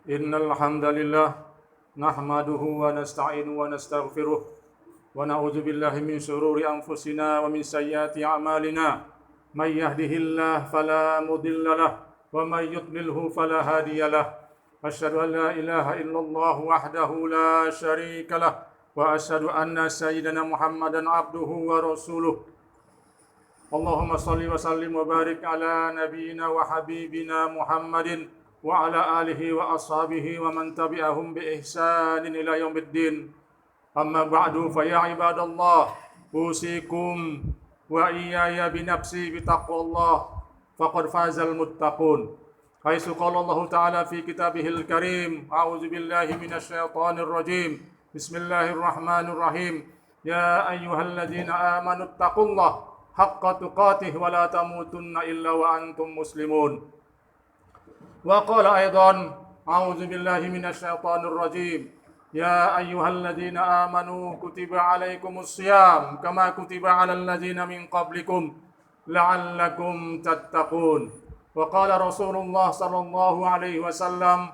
Innal hamdalillah nahmaduhu wa nasta'inuhu wa nastaghfiruh wa na'udzu billahi min shururi anfusina wa min sayyiati a'malina. May yahdihillahu fala mudilla lahu wa may yudlilhu fala hadiya lahu. Asyhadu an la ilaha illallah wahdahu la syarika lahu wa asyhadu anna sayyidana Muhammadan abduhu wa rasuluh. Allahumma salli wa sallim wa barik ala nabiyyina wa habibina Muhammadin wa ala alihi wa ashabihi wa man tabi'ahum bi ihsanin ila yaumiddin. Amma ba'du, fa ya ibadallah, usikum wa iyaya bi nafsi bi taqwallah faqad fazal muttaqun. Haitsu qala Allah Ta'ala fi kitabihil karim, a'udzu billahi minasy syaithanir rajim. Bismillahirrahmanirrahim. Ya ayyuhalladzina amanu taqullaha haqqa tuqatih wa la tamutunna illa wa antum muslimun. Wa qala aidan, a'udzu billahi minasy syaithanir rajim. Ya ayyuhalladzina amanu kutiba alaikumus syiyam kama kutiba alal ladzina min qablikum la'allakum tattaqun. Wa qala Rasulullah sallallahu alaihi wasallam,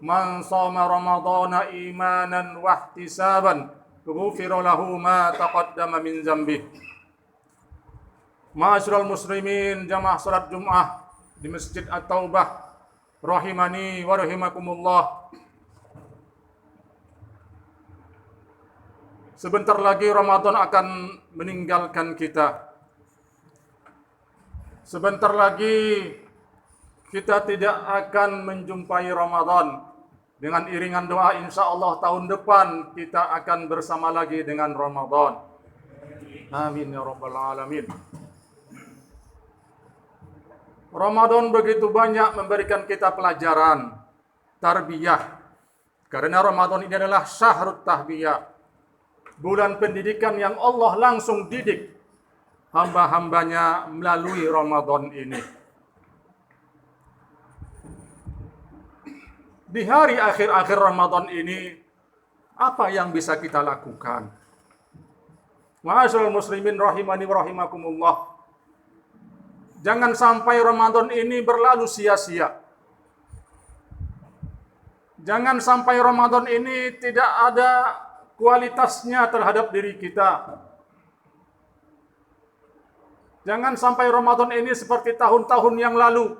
man shoma ramadhana imanan wa ihtisaban ghufira lahu ma taqaddama min dzambihi. Ma'asyiral muslimin, jamaah salat Jumat di Masjid At-Taubah, rahimani wa rahimakumullah. Sebentar lagi Ramadan akan meninggalkan kita. Sebentar lagi kita tidak akan menjumpai Ramadan. Dengan iringan doa, insya Allah tahun depan kita akan bersama lagi dengan Ramadan. Amin ya rabbal alamin. Ramadan begitu banyak memberikan kita pelajaran, tarbiyah. Karena Ramadan ini adalah syahrut tahbiyah, bulan pendidikan yang Allah langsung didik hamba-hambanya melalui Ramadan ini. Di hari akhir-akhir Ramadan ini, apa yang bisa kita lakukan? Ma'asyiral muslimin rahimani wa rahimakumullah. Jangan sampai Ramadan ini berlalu sia-sia. Jangan sampai Ramadan ini tidak ada kualitasnya terhadap diri kita. Jangan sampai Ramadan ini seperti tahun-tahun yang lalu.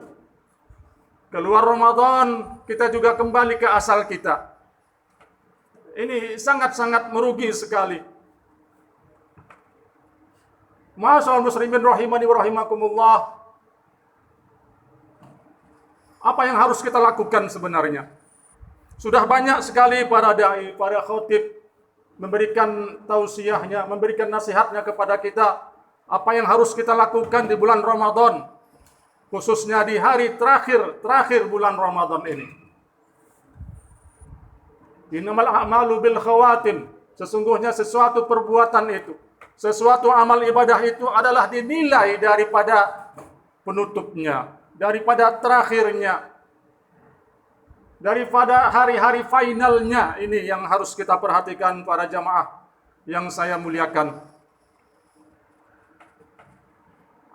Keluar Ramadan, kita juga kembali ke asal kita. Ini sangat-sangat merugi sekali. Ma'asyiral muslimin rahimani wa rahimakumullah. Apa yang harus kita lakukan sebenarnya? Sudah banyak sekali para dai, para khotib memberikan tausiahnya, memberikan nasihatnya kepada kita. Apa yang harus kita lakukan di bulan Ramadan, khususnya di hari terakhir bulan Ramadan ini. Innamal a'malu bil khawatim. Sesungguhnya sesuatu perbuatan itu, sesuatu amal ibadah itu adalah dinilai daripada penutupnya, daripada terakhirnya, daripada hari-hari finalnya. Ini yang harus kita perhatikan para jamaah yang saya muliakan.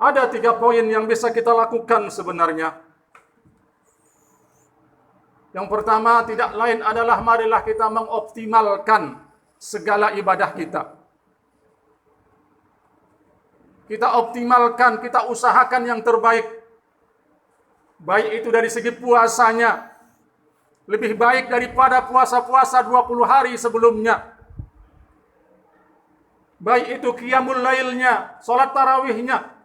Ada 3 poin yang bisa kita lakukan sebenarnya. Yang pertama tidak lain adalah marilah kita mengoptimalkan segala ibadah kita. Kita optimalkan, kita usahakan yang terbaik. Baik itu dari segi puasanya, lebih baik daripada puasa-puasa 20 hari sebelumnya. Baik itu qiyamul lailnya, salat tarawihnya.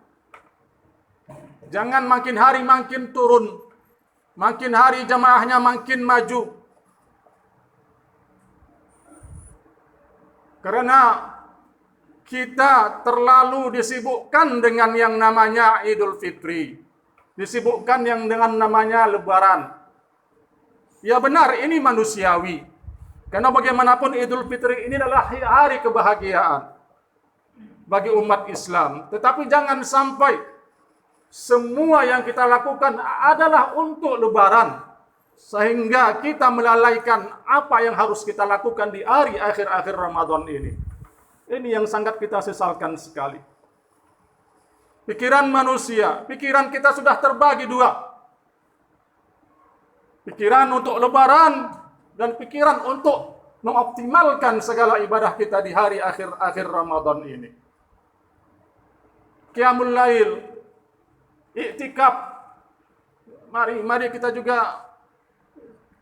Jangan makin hari makin turun, makin hari jamaahnya makin maju. Karena kita terlalu disibukkan dengan yang namanya Idul Fitri, disibukkan yang dengan namanya Lebaran. Ya benar, ini manusiawi. Karena bagaimanapun Idul Fitri ini adalah hari kebahagiaan bagi umat Islam. Tetapi jangan sampai semua yang kita lakukan adalah untuk Lebaran, sehingga kita melalaikan apa yang harus kita lakukan di hari akhir-akhir Ramadan ini. Ini yang sangat kita sesalkan sekali. pikiran manusia, pikiran kita sudah terbagi dua. Pikiran untuk lebaran dan pikiran untuk mengoptimalkan segala ibadah kita di hari akhir Ramadan ini. Qiyamul Lail, iktikaf. Mari kita juga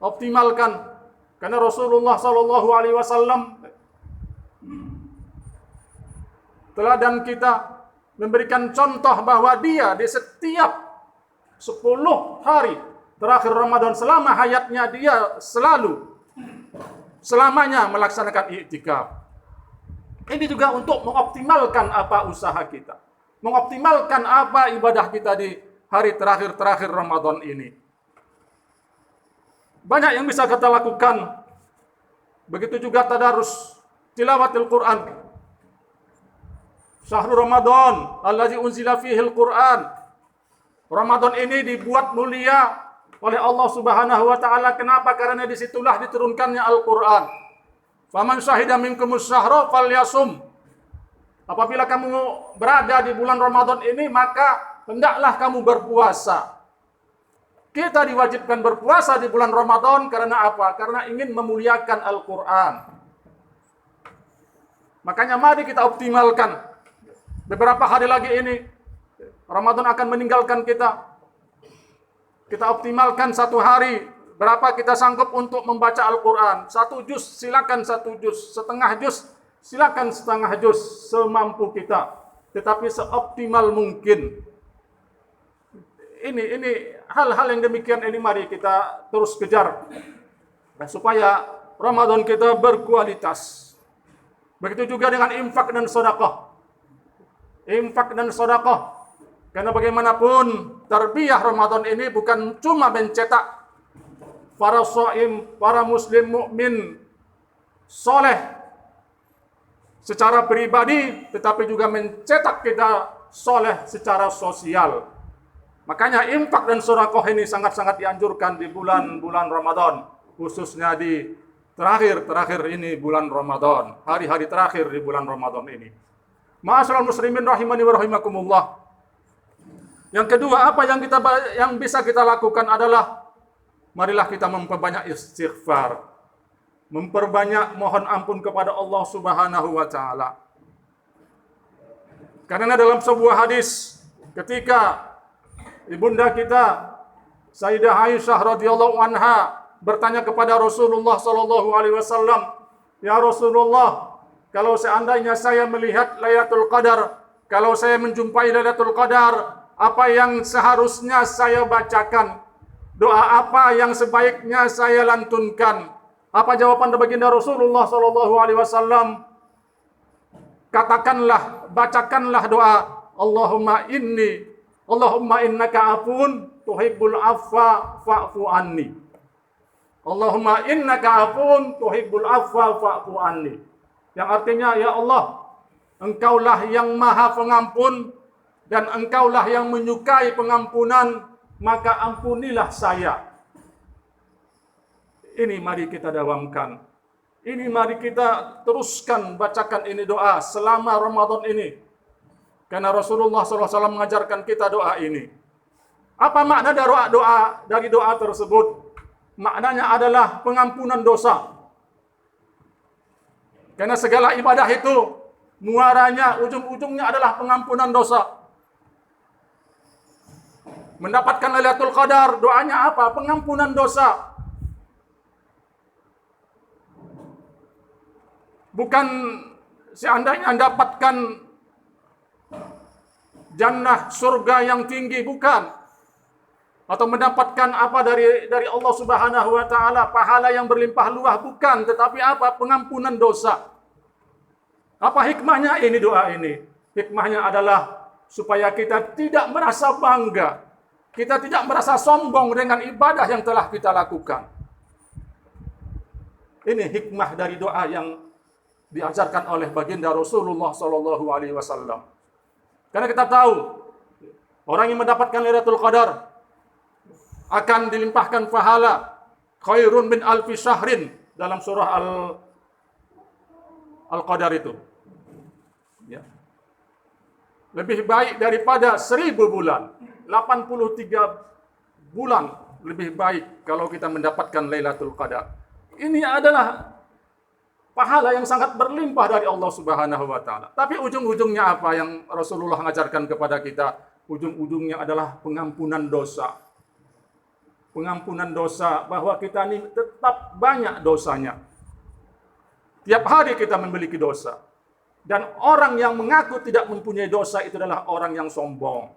optimalkan. Karena Rasulullah sallallahu alaihi wasallam teladan kita memberikan contoh bahwa dia di setiap 10 hari terakhir Ramadan selama hayatnya dia selamanya melaksanakan iktikaf. Ini juga untuk mengoptimalkan apa usaha kita, mengoptimalkan apa ibadah kita di hari terakhir Ramadan ini. Banyak yang bisa kita lakukan. Begitu juga tadarus tilawatil Quran. Syahrul Ramadan allazi unzila fihil Quran. Ramadan ini dibuat mulia oleh Allah Subhanahu wa taala. Kenapa? Karena disitulah diturunkannya Al-Quran. Faman syahida minkumus syahra falyasum. Apabila kamu berada di bulan Ramadan ini, maka hendaklah kamu berpuasa. Kita diwajibkan berpuasa di bulan Ramadan karena apa? Karena ingin memuliakan Al-Quran. Makanya mari kita optimalkan. Beberapa hari lagi ini, Ramadan akan meninggalkan kita. Kita optimalkan 1 hari. Berapa kita sanggup untuk membaca Al-Quran? 1 juz, silakan 1 juz. Setengah juz, silakan setengah juz. Semampu kita. Tetapi seoptimal mungkin. Ini hal-hal yang demikian ini mari kita terus kejar. Dan supaya Ramadan kita berkualitas. Begitu juga dengan infak dan sedekah. Infak dan sedekah. Karena bagaimanapun tarbiyah Ramadan ini bukan cuma mencetak para shaim, para muslim mukmin soleh secara pribadi, tetapi juga mencetak kita soleh secara sosial. Makanya infak dan sedekah ini sangat-sangat dianjurkan di bulan-bulan Ramadan, khususnya di terakhir ini bulan Ramadan, hari-hari terakhir di bulan Ramadan ini. Ma'asyiral muslimin rahimani wa rahimakumullah. Yang kedua, apa yang bisa kita lakukan adalah marilah kita memperbanyak istighfar, memperbanyak mohon ampun kepada Allah Subhanahu wa taala. Karena dalam sebuah hadis ketika ibunda kita Sayyidah Aisyah radhiyallahu anha bertanya kepada Rasulullah sallallahu alaihi wasallam, "Ya Rasulullah, kalau seandainya saya melihat Lailatul Qadar, kalau saya menjumpai Lailatul Qadar, apa yang seharusnya saya bacakan? Doa apa yang sebaiknya saya lantunkan?" Apa jawaban baginda Rasulullah sallallahu alaihi wasallam? Katakanlah, bacakanlah doa Allahumma innaka afun tuhibbul afwa fa'fu anni. Allahumma innaka afun tuhibbul afwa fa'fu anni. Yang artinya, ya Allah, Engkaulah yang Maha Pengampun dan Engkaulah yang menyukai pengampunan, maka ampunilah saya. Ini mari kita dawamkan. Ini mari kita teruskan bacakan ini doa selama Ramadan ini. Karena Rasulullah SAW mengajarkan kita doa ini. Apa makna dari doa tersebut? Maknanya adalah pengampunan dosa. Karena segala ibadah itu muaranya, ujung-ujungnya adalah pengampunan dosa. Mendapatkan Lailatul Qadar, doanya apa? Pengampunan dosa. Bukan seandainya mendapatkan jannah, surga yang tinggi, bukan. Atau mendapatkan apa dari Allah Subhanahu wa taala, pahala yang berlimpah luah, bukan, tetapi apa? Pengampunan dosa. Apa hikmahnya ini doa ini? Hikmahnya adalah supaya kita tidak merasa bangga, kita tidak merasa sombong dengan ibadah yang telah kita lakukan. Ini hikmah dari doa yang diajarkan oleh baginda Rasulullah sallallahu alaihi wasallam. Karena kita tahu orang yang mendapatkan Lailatul Qadar akan dilimpahkan pahala khairun min alfi syahrin dalam surah Al-Qadar itu. Ya. lebih baik daripada 1000 bulan. 83 bulan lebih baik kalau kita mendapatkan Lailatul Qadar. Ini adalah pahala yang sangat berlimpah dari Allah Subhanahu wa taala. Tapi ujung-ujungnya apa yang Rasulullah mengajarkan kepada kita? Ujung-ujungnya adalah pengampunan dosa. Pengampunan dosa, bahwa kita ini tetap banyak dosanya. Tiap hari kita memiliki dosa. Dan orang yang mengaku tidak mempunyai dosa itu adalah orang yang sombong.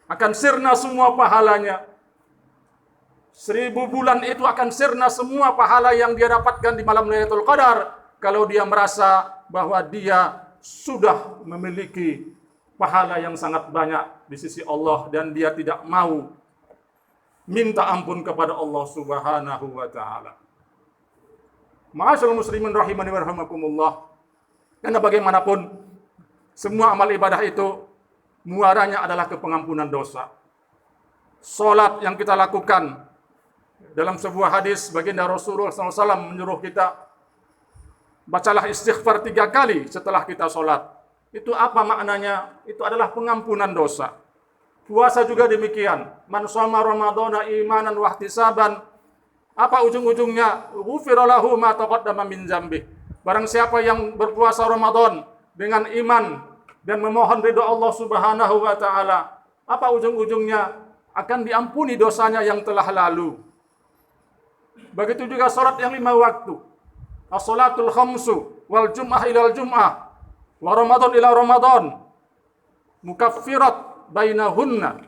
Akan sirna semua pahalanya. 1000 bulan itu akan sirna semua pahala yang dia dapatkan di malam Lailatul Qadar kalau dia merasa bahwa dia sudah memiliki pahala yang sangat banyak di sisi Allah dan dia tidak mau minta ampun kepada Allah Subhanahu wa taala. Ma'asyiral muslimin rahimani wa rahimakumullah. Karena bagaimanapun semua amal ibadah itu muaranya adalah ke pengampunan dosa. Salat yang kita lakukan, dalam sebuah hadis baginda Rasulullah SAW menyuruh kita, bacalah istighfar 3 kali setelah kita sholat. Itu apa maknanya? Itu adalah pengampunan dosa. Puasa juga demikian. Man shoma ramadhana imanan wa ihtisaban. Apa ujung-ujungnya? Ghufira lahu ma taqaddama min dzambih. Barang siapa yang berpuasa Ramadan dengan iman dan memohon ridha Allah Subhanahu wa taala, apa ujung-ujungnya? Akan diampuni dosanya yang telah lalu. Begitu juga salat yang 5 waktu. As-salatul khamsu wal jum'ah ilal jum'ah wa Ramadan ila Ramadan mukaffirat bainahunna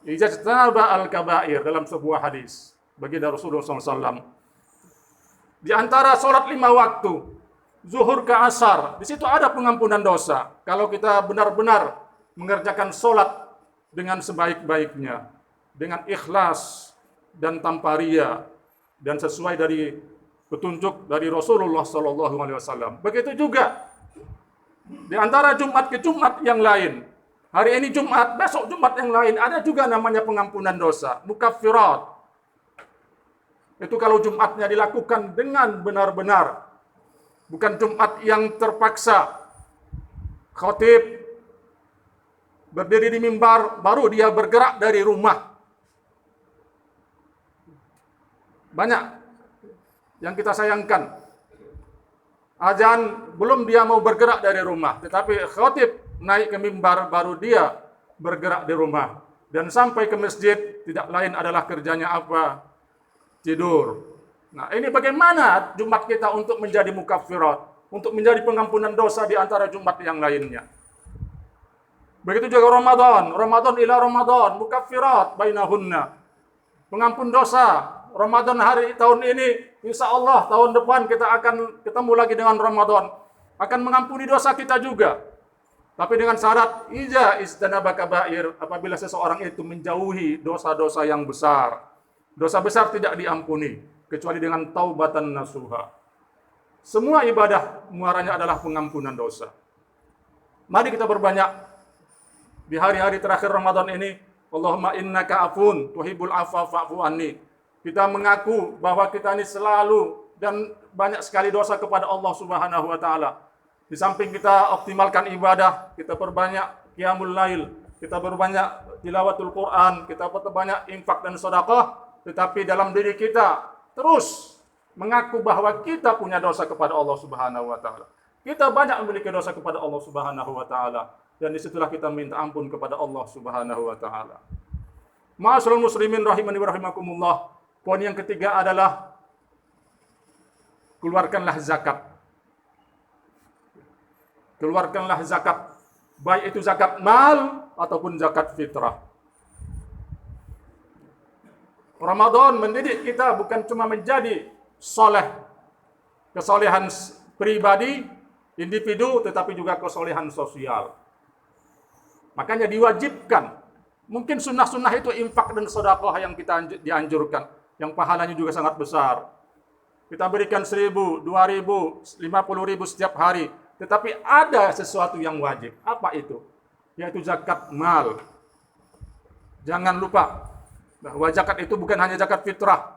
ijtanaba al-kaba'ir, dalam sebuah hadis baginda Rasulullah SAW. Di antara salat 5 waktu, zuhur ke asar, di situ ada pengampunan dosa. Kalau kita benar-benar mengerjakan salat dengan sebaik-baiknya, dengan ikhlas dan tanpa riya, dan sesuai dari petunjuk dari Rasulullah SAW. Begitu juga di antara Jumat ke Jumat yang lain. Hari ini Jumat, besok Jumat yang lain, ada juga namanya pengampunan dosa, mukaffirat. Itu kalau Jumatnya dilakukan dengan benar-benar, bukan Jumat yang terpaksa. Khatib berdiri di mimbar, baru dia bergerak dari rumah. Banyak yang kita sayangkan. Azan belum dia mau bergerak dari rumah, tetapi khatib naik ke mimbar baru dia bergerak di rumah. Dan sampai ke masjid tidak lain adalah kerjanya apa? Tidur. Nah, ini bagaimana Jumat kita untuk menjadi mukaffirat, untuk menjadi pengampunan dosa di antara Jumat yang lainnya. Begitu juga Ramadan, Ramadan ila Ramadan, mukaffirat bainahunna. Pengampun dosa. Ramadan hari tahun ini, insya Allah tahun depan kita akan ketemu lagi dengan Ramadan. Akan mengampuni dosa kita juga. Tapi dengan syarat, ija istanaba kabair, apabila seseorang itu menjauhi dosa-dosa yang besar. Dosa besar tidak diampuni, kecuali dengan taubatan nasuha. Semua ibadah muaranya adalah pengampunan dosa. Mari kita berbanyak di hari-hari terakhir Ramadan ini. Allahumma innaka afun tuhibbul afwa fa'fu anni. Kita mengaku bahwa kita ini selalu dan banyak sekali dosa kepada Allah Subhanahu wa taala. Di samping kita optimalkan ibadah, kita perbanyak qiyamul lail, kita berbanyak tilawatul Quran, kita perbanyak infak dan sedekah, tetapi dalam diri kita terus mengaku bahwa kita punya dosa kepada Allah Subhanahu wa taala. Kita banyak memiliki dosa kepada Allah Subhanahu wa taala, dan disitulah kita minta ampun kepada Allah Subhanahu wa taala. Ma'asyiral muslimin rahimani wa rahimakumullah. Poin yang ketiga adalah keluarkanlah zakat. Keluarkanlah zakat, baik itu zakat mal ataupun zakat fitrah. Ramadan mendidik kita bukan cuma menjadi soleh, kesolehan pribadi, individu, tetapi juga kesolehan sosial. Makanya diwajibkan. Mungkin sunnah-sunnah itu infak dan sedekah yang kita dianjurkan, yang pahalanya juga sangat besar. Kita berikan 1.000, 2.000, 50.000 setiap hari. Tetapi ada sesuatu yang wajib. Apa itu? Yaitu zakat mal. Jangan lupa bahwa zakat itu bukan hanya zakat fitrah,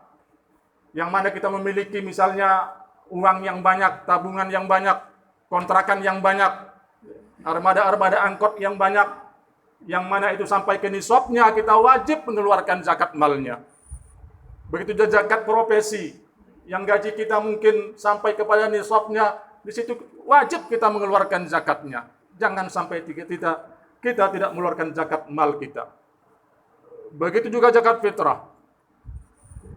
yang mana kita memiliki misalnya uang yang banyak, tabungan yang banyak, kontrakan yang banyak. armada-armada angkot yang banyak, yang mana itu sampai ke nisabnya kita wajib mengeluarkan zakat malnya. Begitu juga zakat profesi, yang gaji kita mungkin sampai kepada nisabnya, di situ wajib kita mengeluarkan zakatnya. Jangan sampai kita tidak mengeluarkan zakat mal kita. Begitu juga zakat fitrah.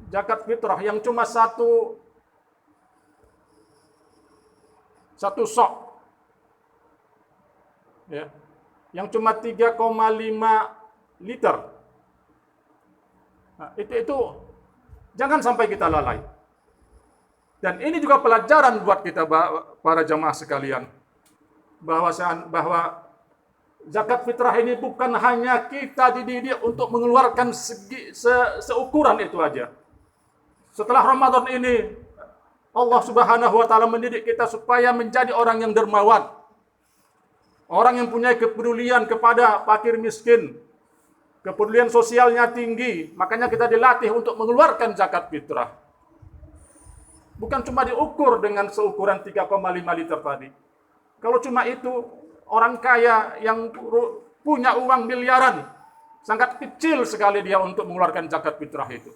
Zakat fitrah yang cuma satu sok, ya, yang cuma 3,5 liter. Nah, itu jangan sampai kita lalai. Dan ini juga pelajaran buat kita para jamaah sekalian, bahwa zakat fitrah ini bukan hanya kita dididik untuk mengeluarkan seukuran itu aja. Setelah Ramadan ini, Allah Subhanahu wa taala mendidik kita supaya menjadi orang yang dermawan. Orang yang punya kepedulian kepada fakir miskin. Kepedulian sosialnya tinggi, makanya kita dilatih untuk mengeluarkan zakat fitrah. Bukan cuma diukur dengan seukuran 3,5 liter tadi. Kalau cuma itu, orang kaya yang punya uang miliaran, sangat kecil sekali dia untuk mengeluarkan zakat fitrah itu.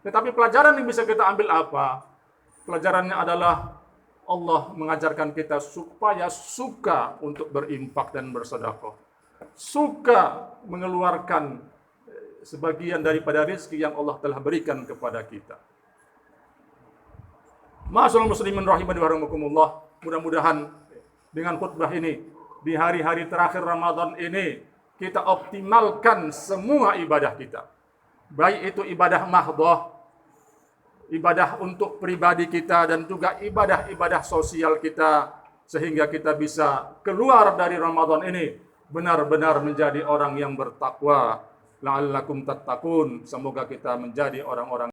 Tetapi pelajaran yang bisa kita ambil apa? Pelajarannya adalah Allah mengajarkan kita supaya suka untuk berinfak dan bersedekah. Suka mengeluarkan sebagian daripada rezeki yang Allah telah berikan kepada kita. Ma'asyiral muslimin rahimani wa rahimakumullah, mudah-mudahan dengan khutbah ini di hari-hari terakhir Ramadan ini kita optimalkan semua ibadah kita. Baik itu ibadah mahdhah, ibadah untuk pribadi kita, dan juga ibadah-ibadah sosial kita, sehingga kita bisa keluar dari Ramadan ini benar-benar menjadi orang yang bertakwa. La'allakum tattaqun. Semoga kita menjadi orang-orang